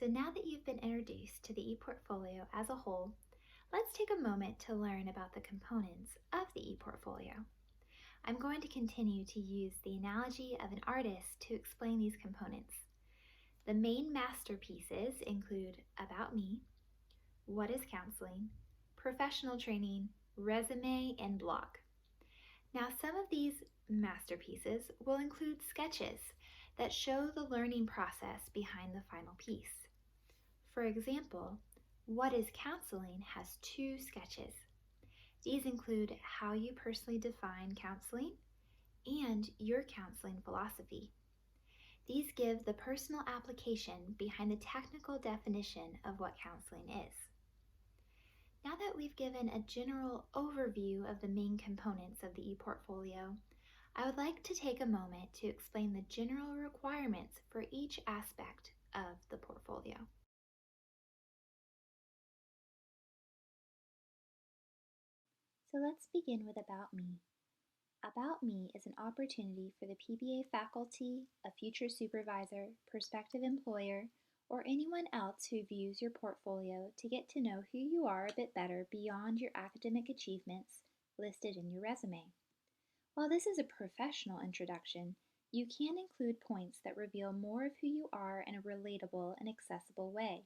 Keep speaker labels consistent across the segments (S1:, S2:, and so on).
S1: So now that you've been introduced to the ePortfolio as a whole, let's take a moment to learn about the components of the ePortfolio. I'm going to continue to use the analogy of an artist to explain these components. The main masterpieces include About Me, What is Counseling, Professional Training, Resume, and Blog. Now, some of these masterpieces will include sketches that show the learning process behind the final piece. For example, What is Counseling has 2 sketches. These include how you personally define counseling and your counseling philosophy. These give the personal application behind the technical definition of what counseling is. Now that we've given a general overview of the main components of the ePortfolio, I would like to take a moment to explain the general requirements for each aspect of the portfolio. So let's begin with About Me. About Me is an opportunity for the PBA faculty, a future supervisor, prospective employer, or anyone else who views your portfolio to get to know who you are a bit better beyond your academic achievements listed in your resume. While this is a professional introduction, you can include points that reveal more of who you are in a relatable and accessible way.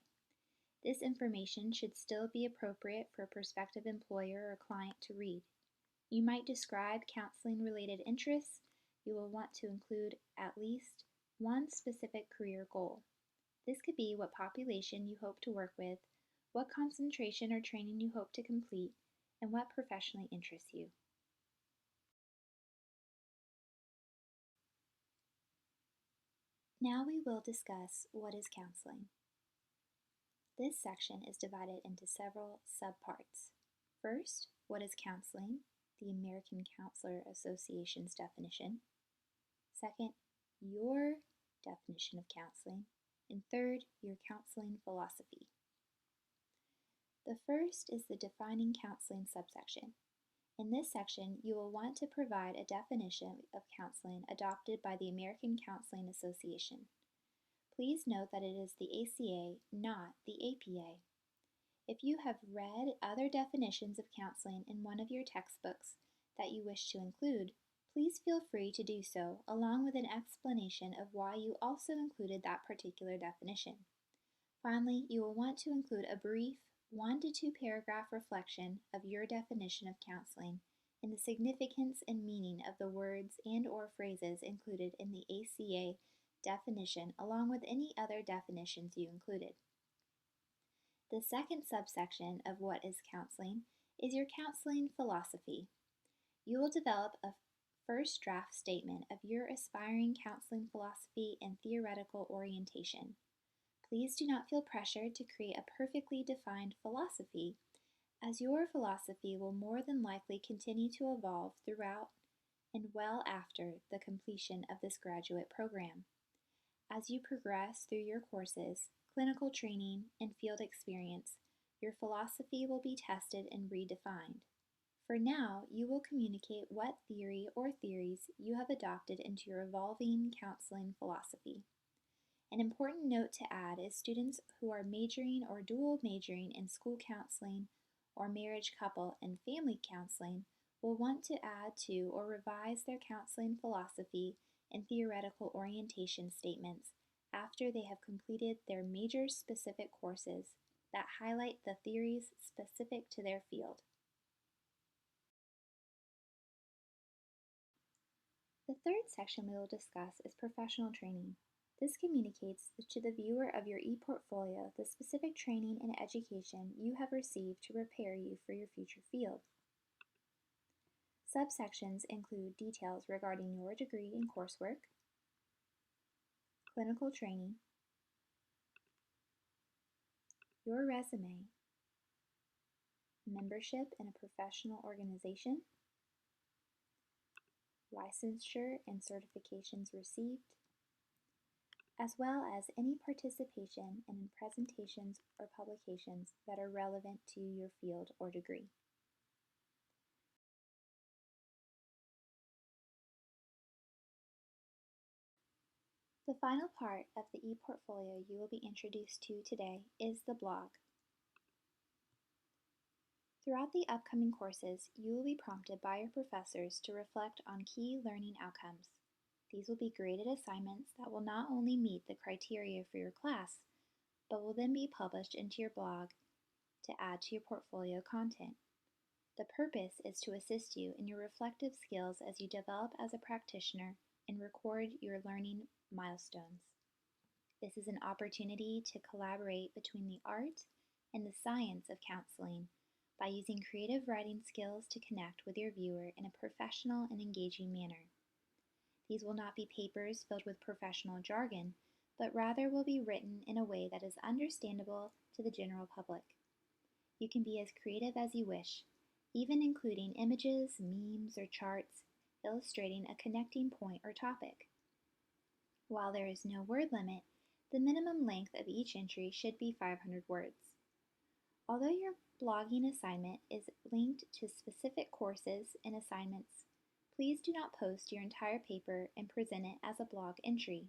S1: This information should still be appropriate for a prospective employer or client to read. You might describe counseling-related interests. You will want to include at least one specific career goal. This could be what population you hope to work with, what concentration or training you hope to complete, and what professionally interests you. Now we will discuss what is counseling. This section is divided into several subparts. First, what is counseling? The American Counselor Association's definition. Second, your definition of counseling. And third, your counseling philosophy. The first is the Defining Counseling subsection. In this section, you will want to provide a definition of counseling adopted by the American Counseling Association. Please note that it is the ACA, not the APA. If you have read other definitions of counseling in one of your textbooks that you wish to include, please feel free to do so, along with an explanation of why you also included that particular definition. Finally, you will want to include a brief 1 to 2 paragraph reflection of your definition of counseling and the significance and meaning of the words and/or phrases included in the ACA definition, along with any other definitions you included. The second subsection of what is counseling is your counseling philosophy. You will develop a first draft statement of your aspiring counseling philosophy and theoretical orientation. Please do not feel pressured to create a perfectly defined philosophy, as your philosophy will more than likely continue to evolve throughout and well after the completion of this graduate program. As you progress through your courses, clinical training, and field experience, your philosophy will be tested and redefined. For now, you will communicate what theory or theories you have adopted into your evolving counseling philosophy. An important note to add is students who are majoring or dual majoring in school counseling or marriage, couple, and family counseling will want to add to or revise their counseling philosophy and theoretical orientation statements after they have completed their major-specific courses that highlight the theories specific to their field. The third section we will discuss is professional training. This communicates to the viewer of your ePortfolio the specific training and education you have received to prepare you for your future field. Subsections include details regarding your degree and coursework, clinical training, your resume, membership in a professional organization, licensure and certifications received, as well as any participation in presentations or publications that are relevant to your field or degree. The final part of the ePortfolio you will be introduced to today is the blog. Throughout the upcoming courses, you will be prompted by your professors to reflect on key learning outcomes. These will be graded assignments that will not only meet the criteria for your class, but will then be published into your blog to add to your portfolio content. The purpose is to assist you in your reflective skills as you develop as a practitioner and record your learning milestones. This is an opportunity to collaborate between the art and the science of counseling by using creative writing skills to connect with your viewer in a professional and engaging manner. These will not be papers filled with professional jargon, but rather will be written in a way that is understandable to the general public. You can be as creative as you wish, even including images, memes, or charts illustrating a connecting point or topic. While there is no word limit, the minimum length of each entry should be 500 words. Although your blogging assignment is linked to specific courses and assignments, please do not post your entire paper and present it as a blog entry.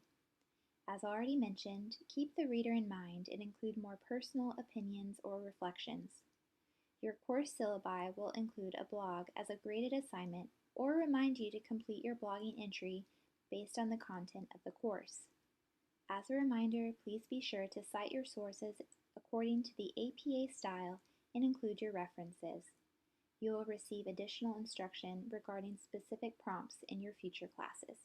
S1: As already mentioned, keep the reader in mind and include more personal opinions or reflections. Your course syllabi will include a blog as a graded assignment or remind you to complete your blogging entry based on the content of the course. As a reminder, please be sure to cite your sources according to the APA style and include your references. You will receive additional instruction regarding specific prompts in your future classes.